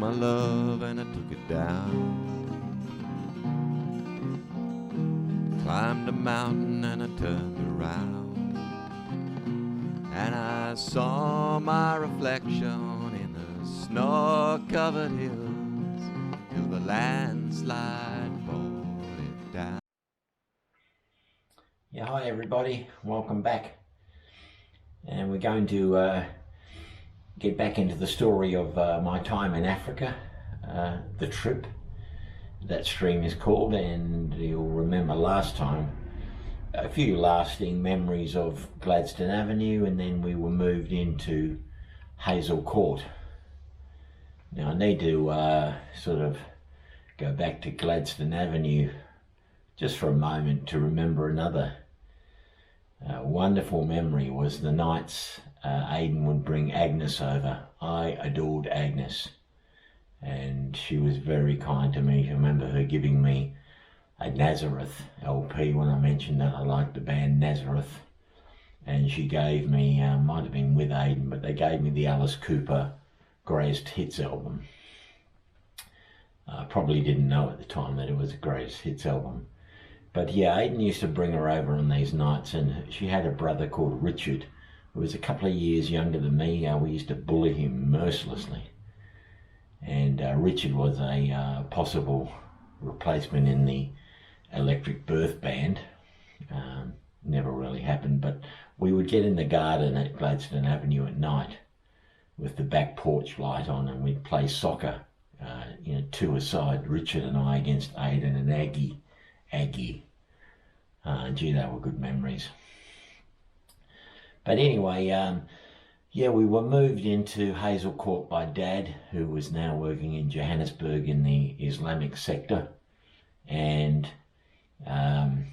my love and I took it down. Climbed a mountain and I turned around, and I saw my reflection in the snow-covered hills till the landslide brought it down. Yeah, hi everybody, welcome back. And we're going to get back into the story of my time in Africa, the trip that stream is called. And you'll remember last time a few lasting memories of Gladstone Avenue, and then we were moved into Hazel Court. Now I need to sort of go back to Gladstone Avenue just for a moment to remember another wonderful memory. Was the nights Aidan would bring Agnes over. I adored Agnes, and she was very kind to me. I remember her giving me a Nazareth LP when I mentioned that I liked the band Nazareth, and she gave me, might have been with Aidan, but they gave me the Alice Cooper Greatest Hits album. I probably didn't know at the time that it was a Greatest Hits album. But yeah, Aidan used to bring her over on these nights, and she had a brother called Richard, who was a couple of years younger than me. We used to bully him mercilessly. And Richard was a possible replacement in the Electric Birth Band. Never really happened, but we would get in the garden at Gladstone Avenue at night with the back porch light on, and we'd play soccer, two aside, Richard and I against Aidan and Aggie. Gee, they were good memories. But anyway, we were moved into Hazel Court by Dad, who was now working in Johannesburg in the Islamic sector. And I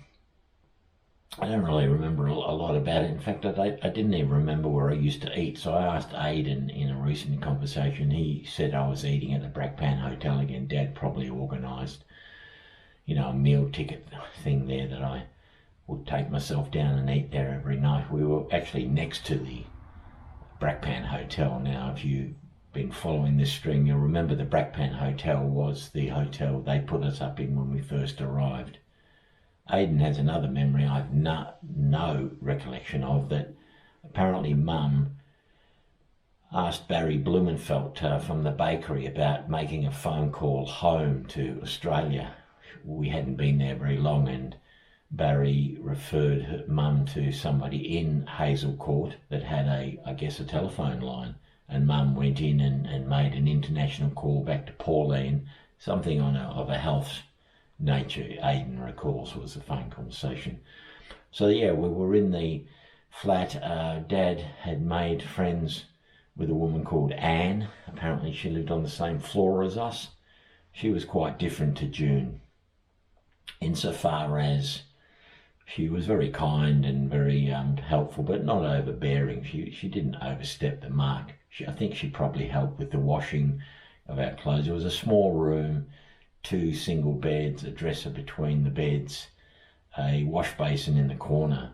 don't really remember a lot about it. In fact, I didn't even remember where I used to eat. So I asked Aidan in a recent conversation. He said I was eating at the Brakpan Hotel again. Dad probably organised, a meal ticket thing there that I would take myself down and eat there every night. We were actually next to the Brakpan Hotel. Now, if you've been following this stream, you'll remember the Brakpan Hotel was the hotel they put us up in when we first arrived. Aidan has another memory I have no recollection of, that apparently Mum asked Barry Blumenfeld from the bakery about making a phone call home to Australia. We hadn't been there very long, and Barry referred her Mum to somebody in Hazel Court that had a telephone line, and Mum went in and made an international call back to Pauline, something of a health nature. Aidan recalls was the phone conversation. So yeah, we were in the flat. Dad had made friends with a woman called Anne. Apparently she lived on the same floor as us. She was quite different to June, insofar as she was very kind and very helpful, but not overbearing. She didn't overstep the mark. I think she probably helped with the washing of our clothes. It was a small room, 2 single beds, a dresser between the beds, a wash basin in the corner.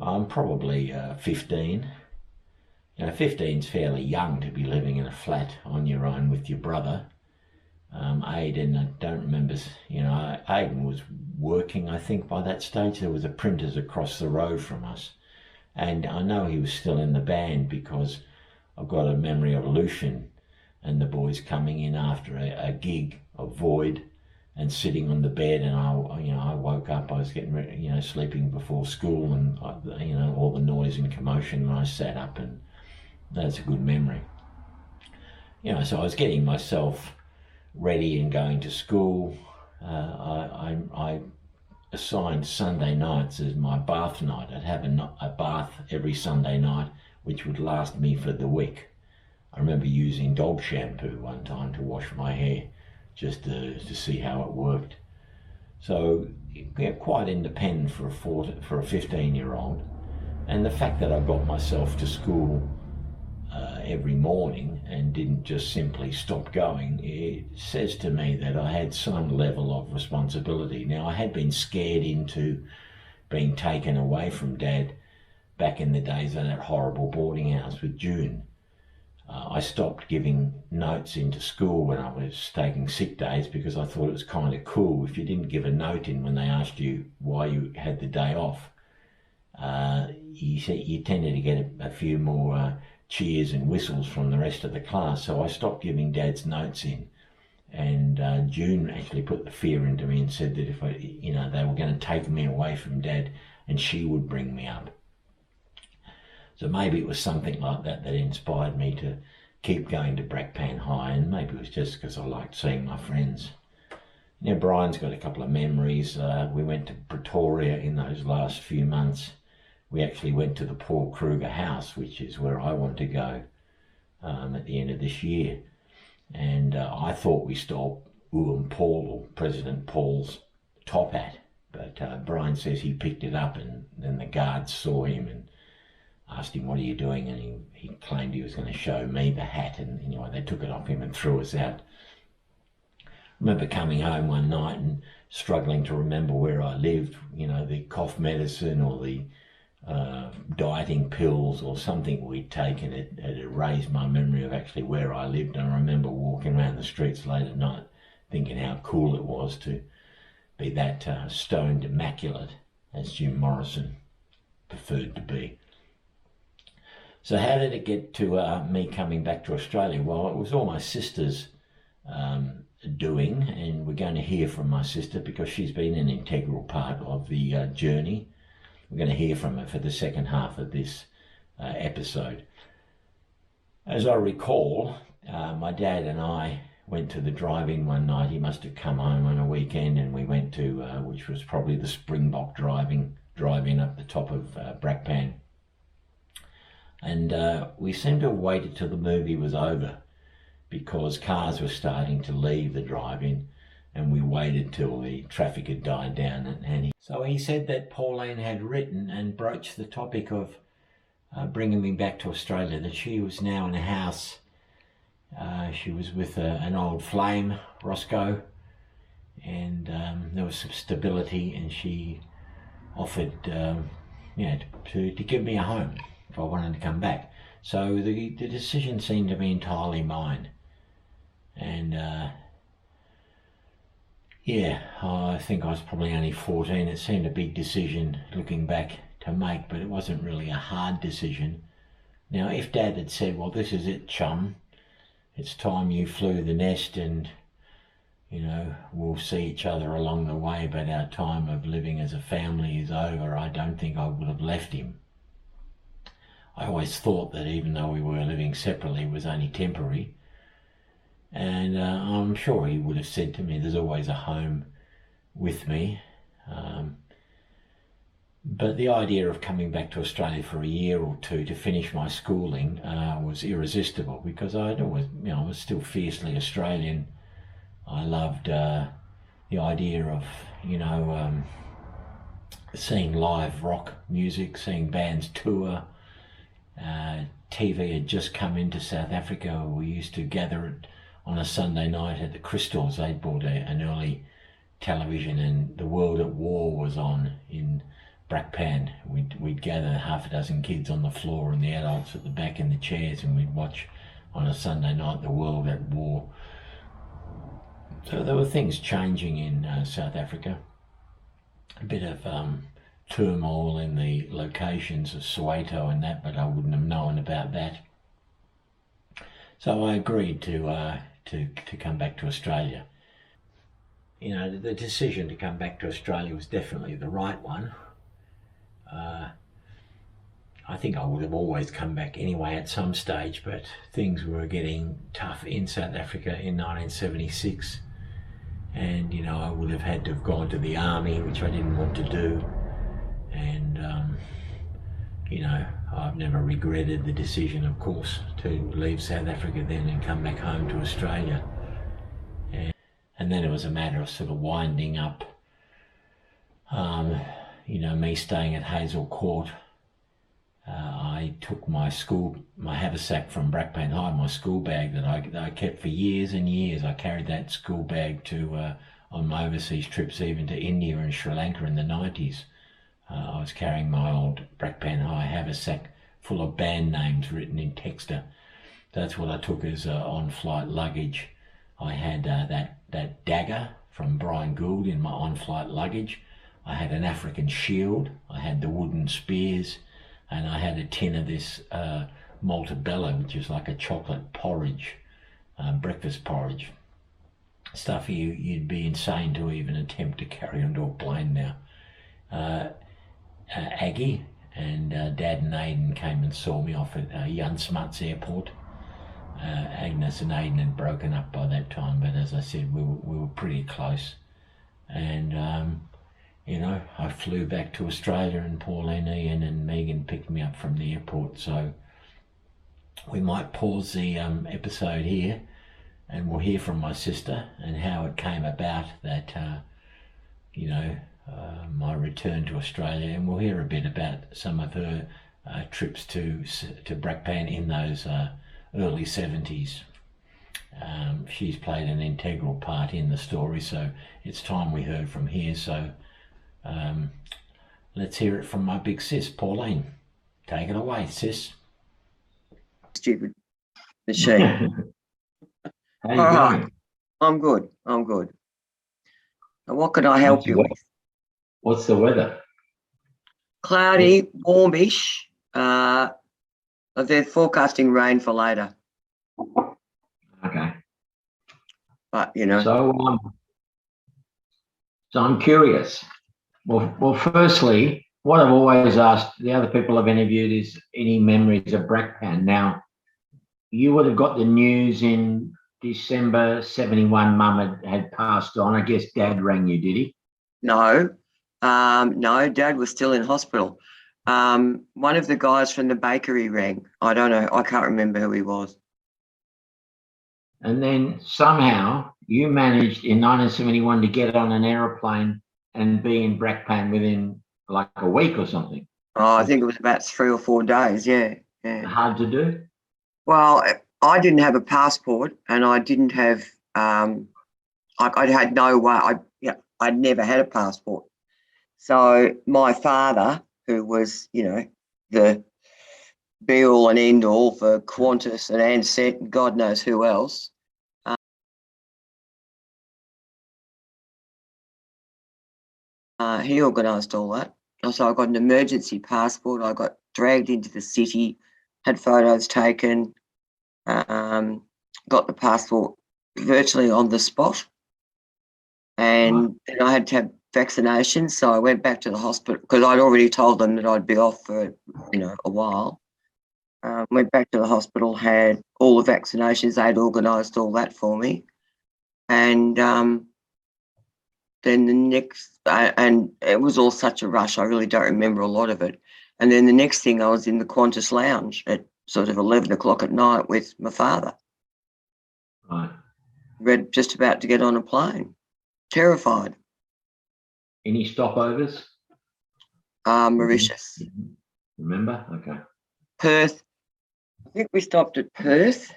I'm probably 15. 15's fairly young to be living in a flat on your own with your brother. Aidan, I don't remember, Aidan was working, I think, by that stage. There was a printers across the road from us, and I know he was still in the band because I've got a memory of Lucian and the boys coming in after a gig of Void and sitting on the bed, and I woke up. I was getting ready, sleeping before school, and all the noise and commotion, and I sat up, and that's a good memory. So I was getting myself ready and going to school. I assigned Sunday nights as my bath night. I'd have a bath every Sunday night, which would last me for the week. I remember using dog shampoo one time to wash my hair, just to see how it worked. So quite independent for a 15-year-old, and the fact that I got myself to school every morning and didn't just simply stop going, it says to me that I had some level of responsibility. Now, I had been scared into being taken away from Dad back in the days of that horrible boarding house with June. I stopped giving notes into school when I was taking sick days because I thought it was kind of cool. If you didn't give a note in when they asked you why you had the day off, you tended to get a few more cheers and whistles from the rest of the class. So I stopped giving Dad's notes in. And June actually put the fear into me and said that if they were going to take me away from Dad and she would bring me up. So maybe it was something like that that inspired me to keep going to Brakpan High, and maybe it was just because I liked seeing my friends. Now Brian's got a couple of memories. We went to Pretoria in those last few months. We actually went to the Paul Kruger house, which is where I want to go at the end of this year. And I thought we stole Paul, or President Paul's top hat, but Brian says he picked it up, and then the guards saw him and asked him, "What are you doing?" And he claimed he was going to show me the hat, and anyway they took it off him and threw us out. I remember coming home one night and struggling to remember where I lived, the cough medicine or the dieting pills or something we'd taken. It erased my memory of actually where I lived. And I remember walking around the streets late at night thinking how cool it was to be that stoned immaculate, as Jim Morrison preferred to be. So how did it get to me coming back to Australia? Well, it was all my sister's doing, and we're going to hear from my sister because she's been an integral part of the journey. We're going to hear from her for the second half of this episode. As I recall, my dad and I went to the drive-in one night. He must have come home on a weekend, and we went to, which was probably the Springbok drive-in up the top of Brakpan. And we seemed to have waited till the movie was over because cars were starting to leave the drive-in, and we waited till the traffic had died down. So he said that Pauline had written and broached the topic of bringing me back to Australia, that she was now in a house. She was with an old flame, Roscoe, and there was some stability, and she offered to give me a home if I wanted to come back. So the decision seemed to be entirely mine. And I think I was probably only 14. It seemed a big decision looking back to make, but it wasn't really a hard decision. Now, if Dad had said, "Well, this is it, chum, it's time you flew the nest, and we'll see each other along the way, but our time of living as a family is over," I don't think I would have left him. I always thought that even though we were living separately, it was only temporary. And I'm sure he would have said to me, "There's always a home with me." But the idea of coming back to Australia for a year or two to finish my schooling was irresistible, because I was still fiercely Australian. I loved the idea of, seeing live rock music, seeing bands tour. TV had just come into South Africa. We used to gather on a Sunday night at the Crystals. They'd bought an early television, and The World at War was on in Brakpan. We'd gather half a dozen kids on the floor and the adults at the back in the chairs, and we'd watch on a Sunday night The World at War. So there were things changing in South Africa. A bit of turmoil in the locations of Soweto and that, but I wouldn't have known about that. So I agreed to come back to Australia. The decision to come back to Australia was definitely the right one. I think I would have always come back anyway at some stage, but things were getting tough in South Africa in 1976, and I would have had to have gone to the army, which I didn't want to do. And I've never regretted the decision, of course, to leave South Africa then and come back home to Australia. And then it was a matter of sort of winding up, me staying at Hazel Court. I took my haversack from Brakpan High, my school bag that I kept for years and years. I carried that school bag on my overseas trips, even to India and Sri Lanka in the 90s. I was carrying my old Brakpan High haversack full of band names written in texter, That's what I took as on-flight luggage. I had that dagger from Brian Gould in my on-flight luggage. I had an African shield. I had the wooden spears, and I had a tin of this maltabella, which is like a chocolate porridge, breakfast porridge. Stuff you'd be insane to even attempt to carry onto a plane now. Aggie and Dad and Aiden came and saw me off at Jan Smuts Airport. Agnes and Aiden had broken up by that time, but as I said, we were pretty close. And I flew back to Australia, and Pauline, Ian, and Megan picked me up from the airport. So we might pause the episode here, and we'll hear from my sister and how it came about that my return to Australia, and we'll hear a bit about some of her trips to Brakpan in those early 70s. She's played an integral part in the story, so it's time we heard from here. So let's hear it from my big sis, Pauline. Take it away, sis. Stupid machine. How you going? I'm good. And what could I help you with? What's the weather? Cloudy, warmish. They're forecasting rain for later. Okay. But So I'm curious. Well, firstly, what I've always asked the other people I've interviewed is any memories of Brakpan. Now, you would have got the news in December 71. Mum had passed on. I guess Dad rang you, did he? No, Dad was still in hospital. One of the guys from the bakery rang. I don't know. I can't remember who he was. And then somehow you managed in 1971 to get on an aeroplane and be in Brakpan within like a week or something. Oh, I think it was about 3 or 4 days. Yeah. Hard to do? Well, I didn't have a passport, and I didn't have. I had no way. I'd never had a passport. So my father, who was, the be all and end all for Qantas and Ansett and God knows who else. He organised all that. So I got an emergency passport. I got dragged into the city, had photos taken, got the passport virtually on the spot. And then I had to have vaccinations. So I went back to the hospital because I'd already told them that I'd be off for, a while. Went back to the hospital, had all the vaccinations. They'd organised all that for me. And then the next, and it was all such a rush, I really don't remember a lot of it. And then the next thing, I was in the Qantas lounge at sort of 11 o'clock at night with my father. Right. We're just about to get on a plane. Terrified. Any stopovers? Mauritius. Remember? Okay. Perth. I think we stopped at Perth.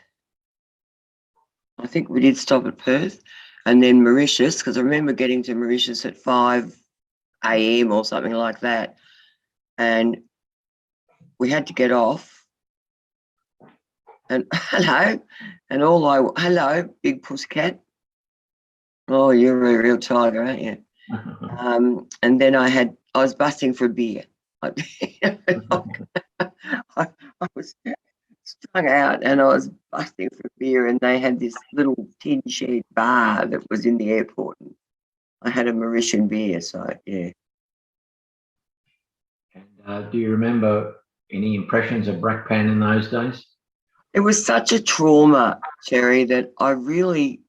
I think we did stop at Perth. And then Mauritius, because I remember getting to Mauritius at 5 a.m. or something like that. And we had to get off. And hello. And hello, big pussycat. Oh, you're a real tiger, aren't you? And then I was busting for a beer. I was strung out and I was busting for beer, and they had this little tin shed bar that was in the airport. And I had a Mauritian beer, so yeah. And do you remember any impressions of Brakpan in those days? It was such a trauma, Cherry, that I really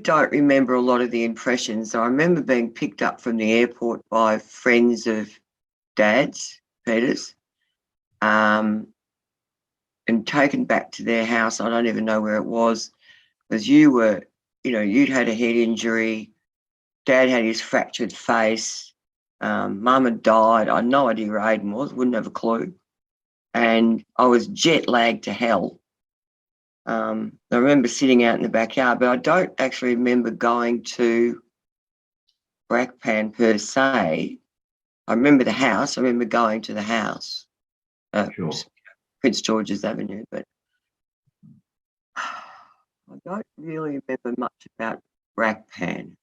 don't remember a lot of the impressions. I remember being picked up from the airport by friends of Dad's, Peter's, and taken back to their house. I don't even know where it was, because you'd had a head injury. Dad had his fractured face. Mum had died. I had no idea where Aiden was, wouldn't have a clue. And I was jet lagged to hell. I remember sitting out in the backyard, but I don't actually remember going to Brakpan per se. I remember the house. I remember going to the house. Sure. Prince George's Avenue, but I don't really remember much about Brakpan.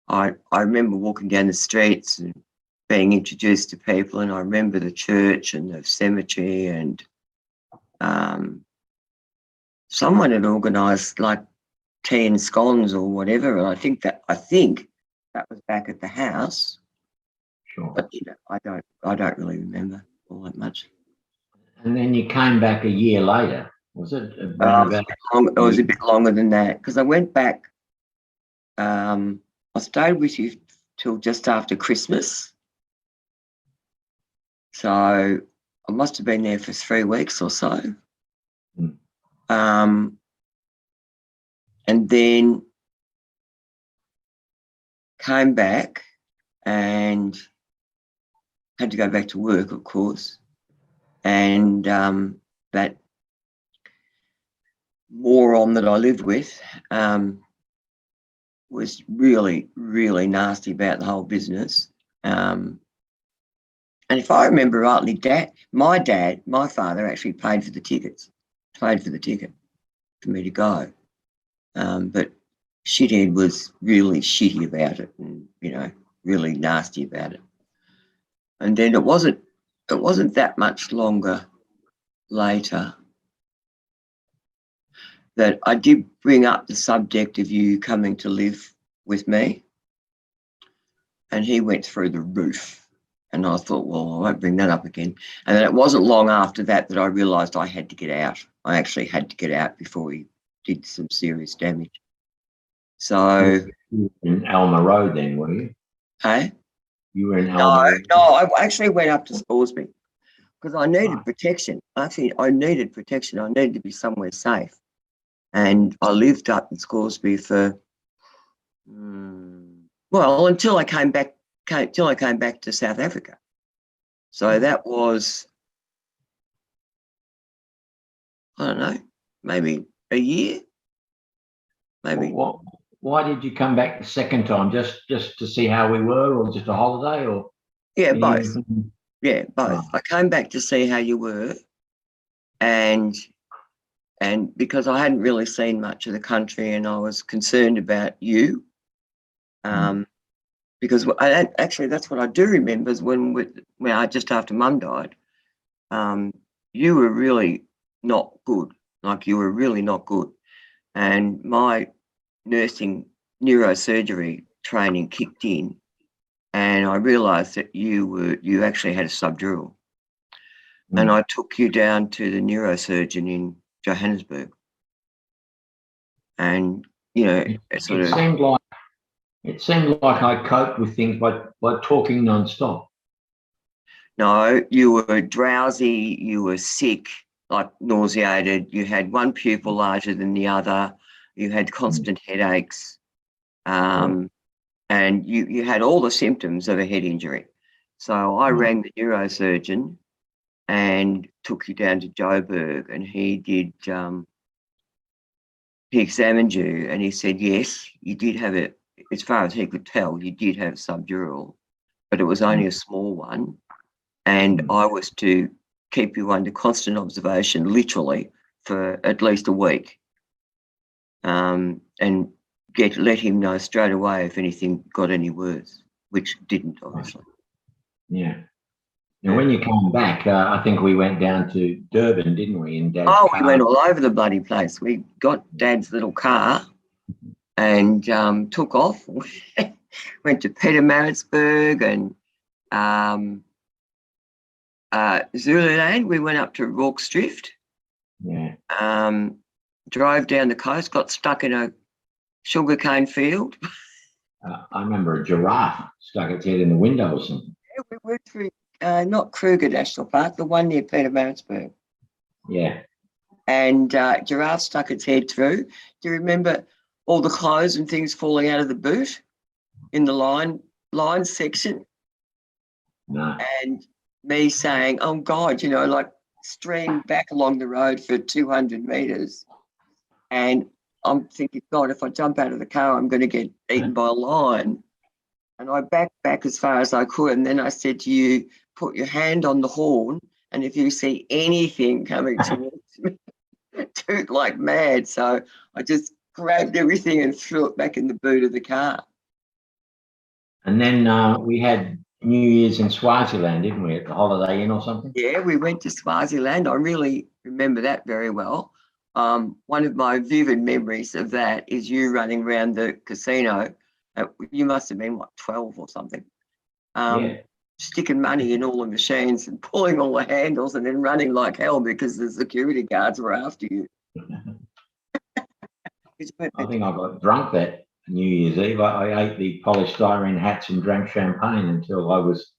I remember walking down the streets and being introduced to people, and I remember the church and the cemetery, and someone had organised like tea and scones or whatever, and I think that was back at the house. Sure. But I don't really remember all that much. And then you came back a year later, was it? It was a bit longer than that, because I went back. I stayed with you till just after Christmas, so I must have been there for 3 weeks or so. And then came back and had to go back to work, of course. And that moron that I lived with was really, really nasty about the whole business. And if I remember rightly, my father actually paid for the ticket for me to go. But shithead was really shitty about it, and really nasty about it. And then it wasn't that much longer later that I did bring up the subject of you coming to live with me, and he went through the roof. And I thought, well, I won't bring that up again. And then it wasn't long after that I realised I had to get out. I actually had to get out before he did some serious damage. So in Alma Road then, were you? Hey? You were in Alma Road? No, I actually went up to Scoresby because I needed protection. I needed protection. I needed to be somewhere safe. And I lived up in Scoresby for, until I came back to South Africa. So that was, I don't know, maybe a year, maybe. Why did you come back the second time? Just to see how we were, or just a holiday, or? Yeah, both. Yeah, both. I came back to see how you were, and because I hadn't really seen much of the country, and I was concerned about you. Because actually that's what I do remember is when just after Mum died, you were really not good. Like, you were really not good. And my nursing neurosurgery training kicked in, and I realised that you actually had a subdural. And I took you down to the neurosurgeon in Johannesburg. And, it seemed like I coped with things by talking non-stop. No, you were drowsy, you were sick, like nauseated, you had one pupil larger than the other, you had constant headaches, and you had all the symptoms of a head injury. So I rang the neurosurgeon and took you down to Joburg, and he examined you, and he said, yes, you did have it. As far as he could tell, you did have subdural, but it was only a small one. And I was to keep you under constant observation, literally, for at least a week, and let him know straight away if anything got any worse, which didn't, obviously. Yeah. Now, when you came back, I think we went down to Durban, didn't we? In Dad's car. We went all over the bloody place. We got Dad's little car and took off. Went to Pietermaritzburg and Zululand. We went up to Rorke's Drift. Yeah. Drove down the coast, got stuck in a sugarcane field. I remember a giraffe stuck its head in the window or something. Yeah, we went through, not Kruger National Park, the one near Pietermaritzburg. Yeah. And giraffe stuck its head through. Do you remember all the clothes and things falling out of the boot in the line section? No. And me saying, oh, God, like streamed back along the road for 200 metres. And I'm thinking, God, if I jump out of the car, I'm going to get eaten by a lion. And I backed back as far as I could. And then I said to you, put your hand on the horn and if you see anything coming towards me, toot like mad. So I just grabbed everything and threw it back in the boot of the car. And then we had New Year's in Swaziland, didn't we, at the Holiday Inn or something? Yeah, we went to Swaziland. I really remember that very well. One of my vivid memories of that is you running around the casino. You must have been, what, 12 or something? Yeah. Sticking money in all the machines and pulling all the handles and then running like hell because the security guards were after you. I think I got drunk that New Year's Eve. I ate the polished styrene hats and drank champagne until I was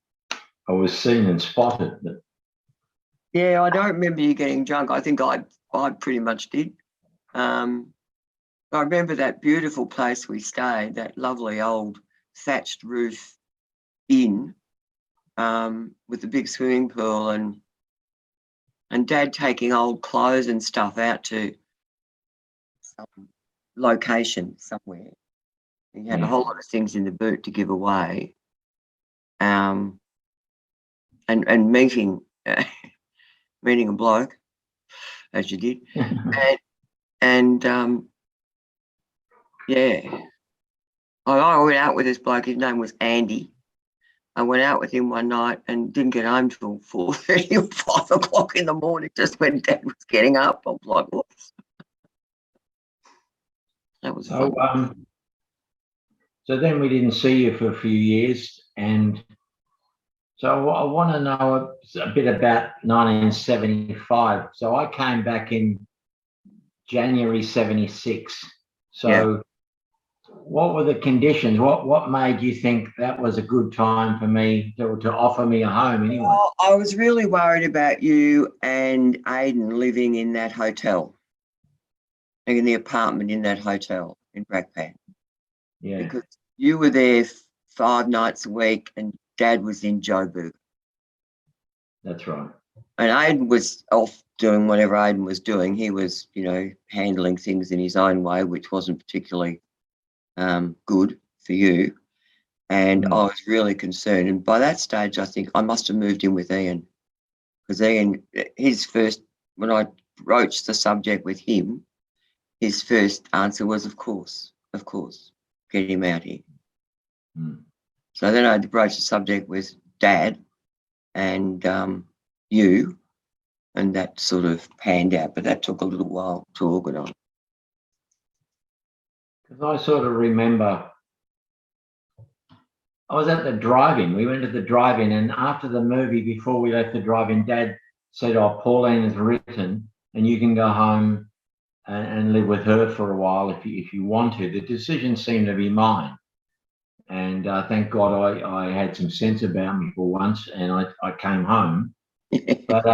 seen and spotted. But yeah, I don't remember you getting drunk. I think I pretty much did. I remember that beautiful place we stayed, that lovely old thatched roof inn with the big swimming pool, and Dad taking old clothes and stuff out to some location somewhere. He had a whole lot of things in the boot to give away, and meeting meeting a bloke, as you did, and yeah, I went out with this bloke. His name was Andy. I went out with him one night and didn't get home till 4:30 or 5 o'clock in the morning, just when Dad was getting up. I was like, whoops. That was fun. So then we didn't see you for a few years, and so I want to know a bit about 1975. So I came back in January 76. So Yeah. what were the conditions? What made you think that was a good time for me to offer me a home anyway? Well, I was really worried about you and Aidan living in that hotel, in the apartment in that hotel in Brakpan. Yeah. Because you were there 5 nights a week and Dad was in Joburg. That's right. And Aidan was off doing whatever Aidan was doing. He was, handling things in his own way, which wasn't particularly good for you. And I was really concerned. And by that stage, I think I must have moved in with Ian, because Ian, when I broached the subject with him, his first answer was, of course, get him out here. So then I broached the subject with Dad and you, and that sort of panned out, but that took a little while to organise. Because I sort of remember I was at the drive-in. We went to the drive-in, and after the movie, before we left the drive-in, Dad said, "Oh, Pauline has written, and you can go home and live with her for a while if you want to." The decision seemed to be mine, and thank God I had some sense about me for once, and I came home. But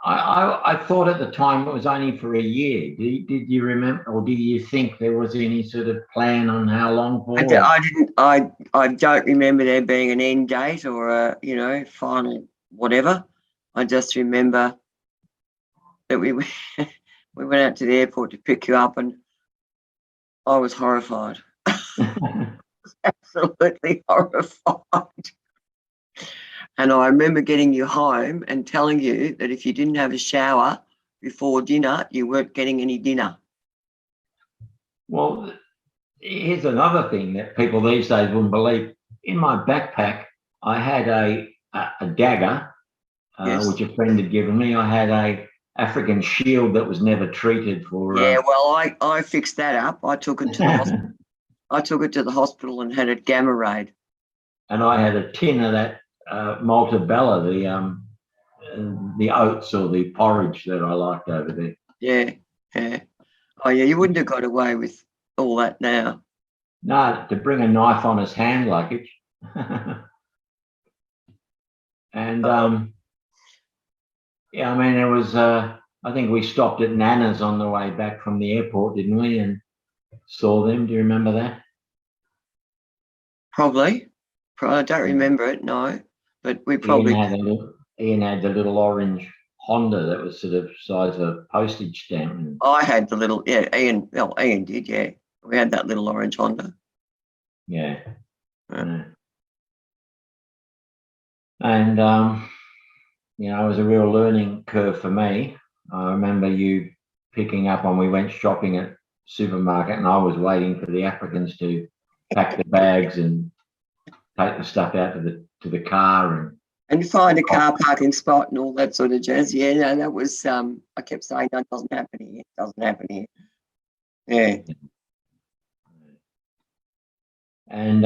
I thought at the time it was only for a year. Did you remember, or did you think there was any sort of plan on how long for? I don't remember there being an end date or a final whatever. I just remember that we went out to the airport to pick you up, and I was horrified. Absolutely horrified. And I remember getting you home and telling you that if you didn't have a shower before dinner, you weren't getting any dinner. Well, here's another thing that people these days wouldn't believe. In my backpack, I had a dagger, Yes. which a friend had given me. I had a African shield that was never treated for. Yeah, well, I fixed that up. I took it to the hospital. I took it to the hospital and had it gamma rayed. And I had a tin of that Malta Bella, the oats or the porridge that I liked over there. Yeah. Oh, yeah, you wouldn't have got away with all that now. No, to bring a knife on as hand luggage. And yeah, I mean, it was. I think we stopped at Nana's on the way back from the airport, didn't we? And saw them. Do you remember that? Probably. I don't remember it, no. But we probably. Ian had the little orange Honda that was sort of size of a postage stamp. I had the little, Ian did, yeah. We had that little orange Honda. Yeah. And you know, it was a real learning curve for me. I remember you picking up when we went shopping at supermarket, and I was waiting for the Africans to pack the bags and take the stuff out to the car And find a car parking spot and all that sort of jazz. Yeah, no, that was I kept saying that doesn't happen here. It doesn't happen here. Yeah. And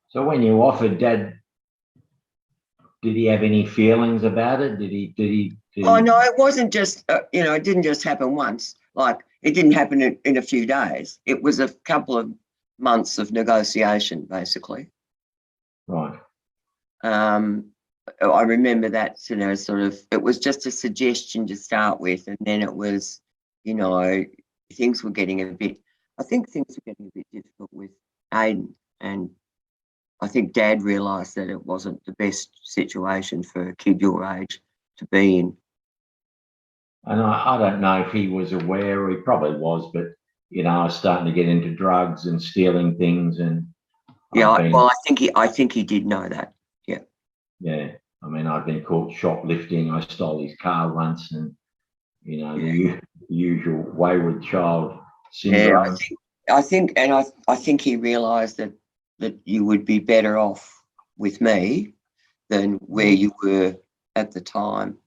so when you offered, Dad, did he have any feelings about it? Oh no, it wasn't just it didn't just happen once. Like it didn't happen in a few days. It was a couple of months of negotiation, basically. Right. I remember that, sort of, it was just a suggestion to start with, and then it was, things were getting I think things were getting a bit difficult with Aiden, and I think Dad realised that it wasn't the best situation for a kid your age to be in. And I don't know if he was aware, or he probably was, but I was starting to get into drugs and stealing things, and Yeah, I think he did know that. Yeah. Yeah. I mean, I've been caught shoplifting. I stole his car once, and the usual wayward child syndrome. Yeah, I think he realised that you would be better off with me than where you were at the time,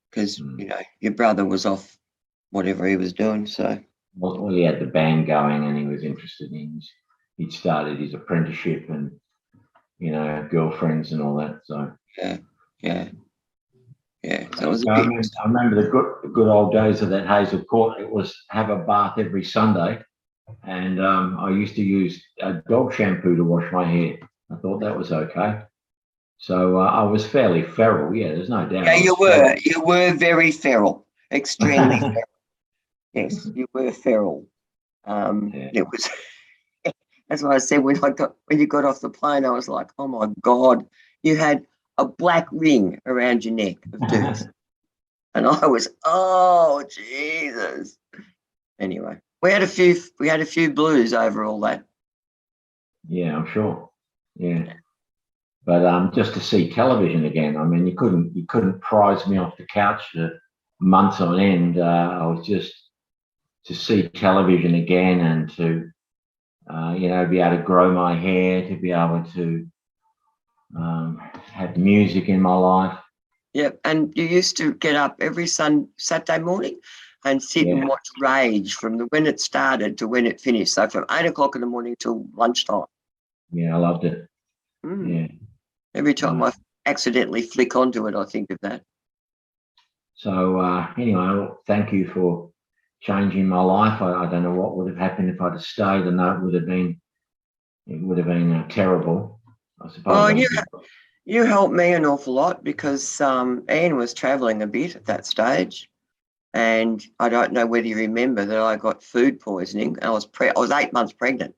because your brother was off whatever he was doing. So Well, he had the band going, and he was interested in. He'd started his apprenticeship, and girlfriends and all that. So yeah. So it was I remember the good old days of that Hazel Court. It was have a bath every Sunday, and I used to use dog shampoo to wash my hair. I thought that was okay. So I was fairly feral. Yeah, there's no doubt. Yeah, you were very feral, extremely feral. Yes, you were feral. It was. That's what I said when you got off the plane. I was like, oh my God, you had a black ring around your neck of dudes. And I was, oh Jesus. Anyway, we had a few blues over all that. Yeah, I'm sure. Yeah, but just to see television again. I mean, you couldn't prise me off the couch for months on end. I was just to see television again, and to be able to grow my hair, to be able to have music in my life. Yeah, and you used to get up every Saturday morning and sit and watch Rage from when it started to when it finished. So from 8 o'clock in the morning till lunchtime. Yeah, I loved it. Yeah. Every time I accidentally flick onto it, I think of that. So anyway, thank you for changing my life. I don't know what would have happened if I'd have stayed. I know it would have been terrible, I suppose. Well, you helped me an awful lot because Ian was travelling a bit at that stage, and I don't know whether you remember that I got food poisoning. I was 8 months pregnant,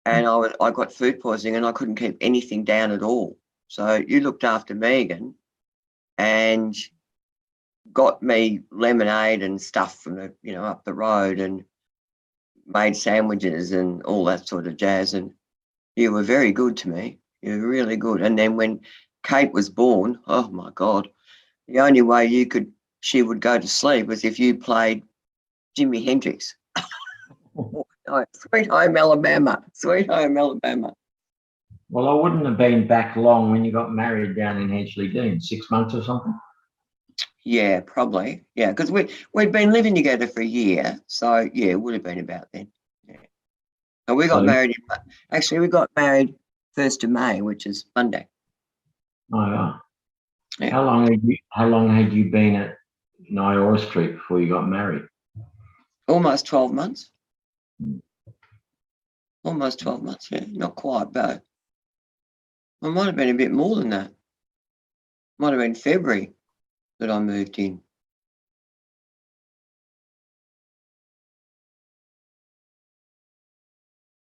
and I got food poisoning, and I couldn't keep anything down at all. So you looked after Megan, and got me lemonade and stuff from up the road, and made sandwiches and all that sort of jazz. And you were very good to me. You were really good. And then when Kate was born, oh my God, the only way she would go to sleep was if you played Jimi Hendrix. Sweet Home Alabama, Sweet Home Alabama. Well, I wouldn't have been back long when you got married down in Hedgley Dean, 6 months or something. Yeah, probably. Yeah, because we'd been living together for a year, so yeah, it would have been about then. Yeah. And we got married. We got married 1st of May, which is Monday. Oh yeah. Yeah. How long had you been at Nyora Street before you got married? Almost 12 months. Almost 12 months. Yeah, not quite, but it might have been a bit more than that. Might have been February that I moved in.